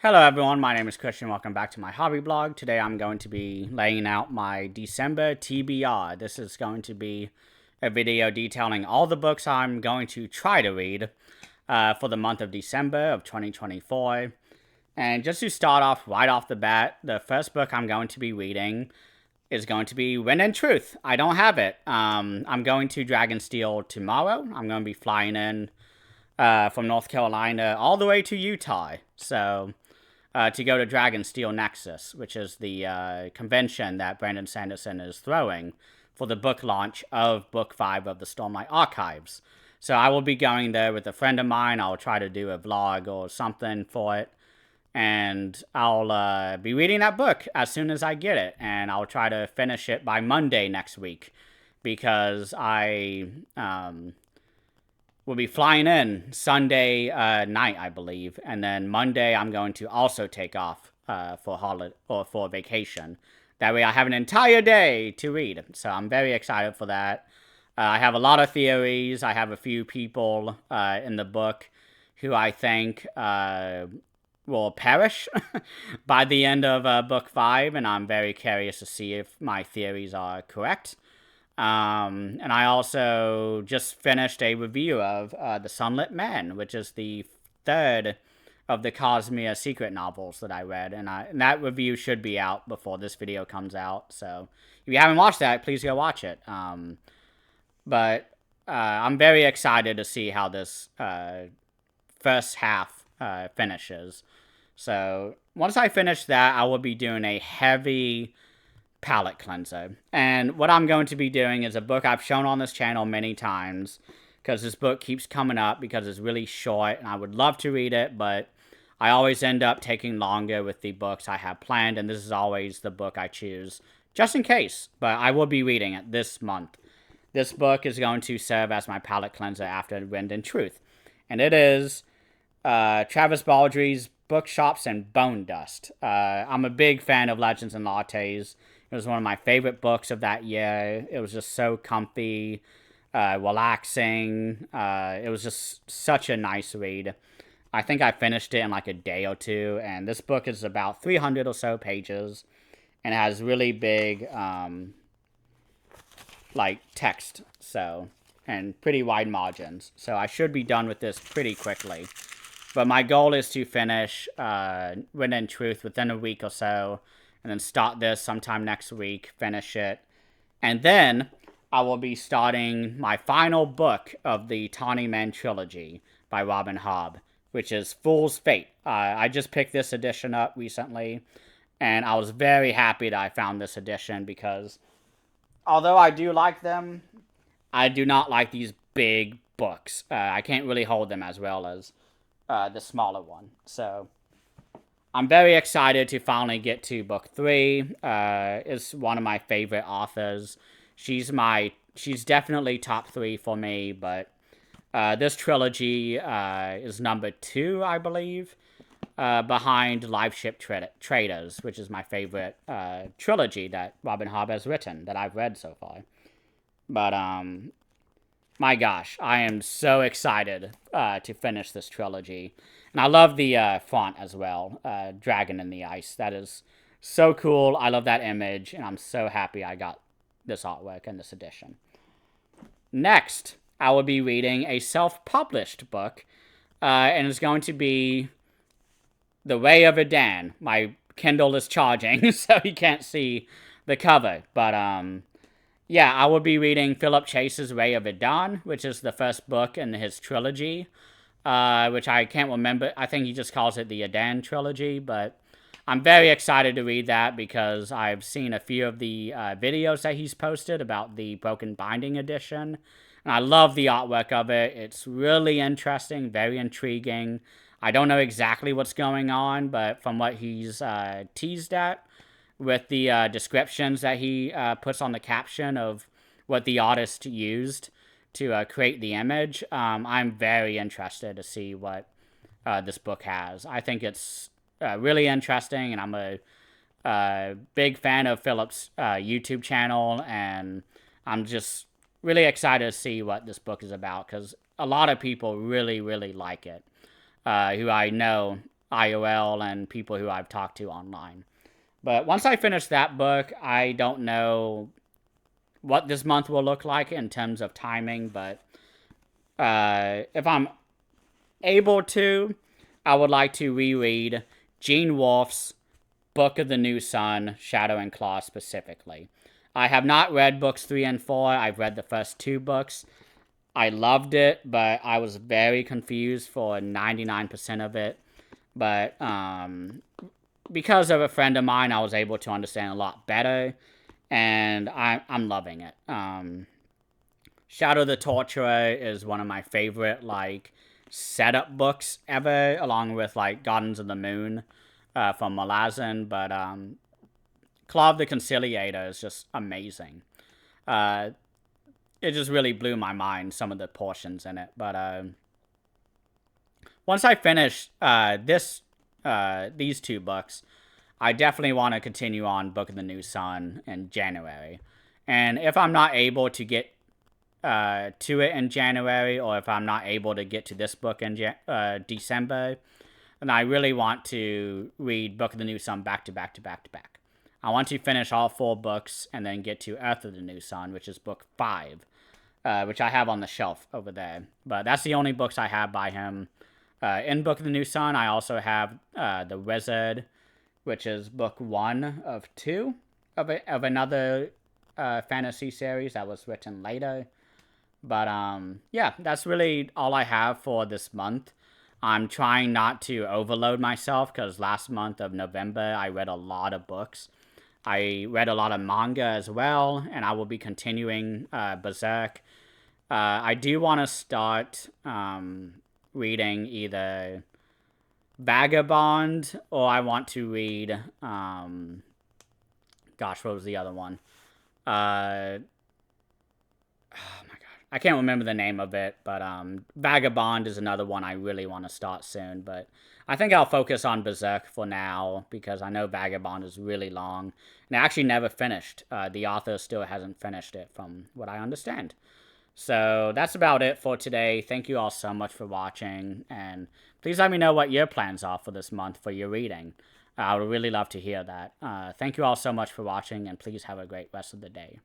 Hello everyone, my name is Christian. Welcome back to my hobby blog. Today I'm going to be laying out my December TBR. This is going to be a video detailing all the books I'm going to try to read for the month of December of 2024. And just to start off right off the bat, the first book I'm going to be reading is going to be Wind and Truth. I don't have it. I'm going to Dragonsteel tomorrow. I'm going to be flying in from North Carolina all the way to Utah. So to go to Dragonsteel Nexus, which is the convention that Brandon Sanderson is throwing for the book launch of Book 5 of the Stormlight Archives. So I will be going there with a friend of mine. I'll try to do a vlog or something for it. And I'll be reading that book as soon as I get it. And I'll try to finish it by Monday next week. Because I will be flying in Sunday night, I believe. And then Monday I'm going to also take off for holiday or for vacation. That way I have an entire day to read. So I'm very excited for that. I have a lot of theories. I have a few people in the book who I think will perish by the end of Book 5. And I'm very curious to see if my theories are correct. And I also just finished a review of The Sunlit Man, which is the third of the Cosmere secret novels that I read. And that review should be out before this video comes out. So if you haven't watched that, please go watch it. But I'm very excited to see how this first half finishes. So once I finish that, I will be doing a heavy palette cleanser. And what I'm going to be doing is a book I've shown on this channel many times, because this book keeps coming up because it's really short and I would love to read it, but I always end up taking longer with the books I have planned, and this is always the book I choose just in case. But I will be reading it this month. This book is going to serve as my palette cleanser after Wind and Truth, and it is Travis Baldry's Bookshops and Bone Dust. I'm a big fan of Legends and Lattes. It was one of my favorite books of that year. It was just so comfy, relaxing. It was just such a nice read. I think I finished it in like a day or two, and this book is about 300 or so pages, and it has really big, like, text, so, and pretty wide margins. So I should be done with this pretty quickly. But my goal is to finish Wind and Truth within a week or so, and then start this sometime next week, finish it. And then I will be starting my final book of the Tawny Man trilogy by Robin Hobb, which is Fool's Fate. I just picked this edition up recently, and I was very happy that I found this edition because although I do like them, I do not like these big books. I can't really hold them as well as the smaller one. So I'm very excited to finally get to book 3. Is one of my favorite authors. She's definitely top 3 for me, but this trilogy is number 2, I believe, behind Live Ship Traders, which is my favorite trilogy that Robin Hobb has written, that I've read so far. But my gosh, I am so excited to finish this trilogy. And I love the font as well, Dragon in the Ice. That is so cool. I love that image, and I'm so happy I got this artwork in this edition. Next, I will be reading a self-published book, and it's going to be The Way of Adan. My Kindle is charging, so you can't see the cover, but yeah, I will be reading Philip Chase's Way of Adan, which is the first book in his trilogy, which I can't remember. I think he just calls it the Adan trilogy, but I'm very excited to read that because I've seen a few of the videos that he's posted about the Broken Binding edition, and I love the artwork of it. It's really interesting, very intriguing. I don't know exactly what's going on, but from what he's teased at, with the descriptions that he puts on the caption of what the artist used to create the image, I'm very interested to see what this book has. I think it's really interesting, and I'm a big fan of Philip's YouTube channel, and I'm just really excited to see what this book is about, because a lot of people really, really like it, who I know IOL and people who I've talked to online. But once I finish that book, I don't know what this month will look like in terms of timing, but if I'm able to, I would like to reread Gene Wolfe's Book of the New Sun, Shadow and Claw specifically. I have not read books 3 and 4. I've read the first 2 books. I loved it, but I was very confused for 99% of it. But because of a friend of mine, I was able to understand a lot better, and I'm loving it. Shadow the Torturer is one of my favorite, like, setup books ever, along with, like, Gardens of the Moon from Malazan, but Claw of the Conciliator is just amazing. It just really blew my mind, some of the portions in it, but once I finish these 2 books, I definitely want to continue on Book of the New Sun in January. And if I'm not able to get to it in January, or if I'm not able to get to this book in December, then I really want to read Book of the New Sun back to back to back to back. I want to finish all 4 books and then get to Earth of the New Sun, which is book 5, which I have on the shelf over there. But that's the only books I have by him. In Book of the New Sun, I also have The Wizard, which is book 1 of 2 of another fantasy series that was written later. But yeah, that's really all I have for this month. I'm trying not to overload myself because last month of November, I read a lot of books. I read a lot of manga as well, and I will be continuing Berserk. I do want to start reading either Vagabond, or I want to read, gosh, what was the other one? Oh my god, I can't remember the name of it, but Vagabond is another one I really want to start soon, but I think I'll focus on Berserk for now, because I know Vagabond is really long, and it actually never finished. The author still hasn't finished it, from what I understand. So that's about it for today. Thank you all so much for watching, and please let me know what your plans are for this month for your reading. I would really love to hear that. Thank you all so much for watching, and please have a great rest of the day.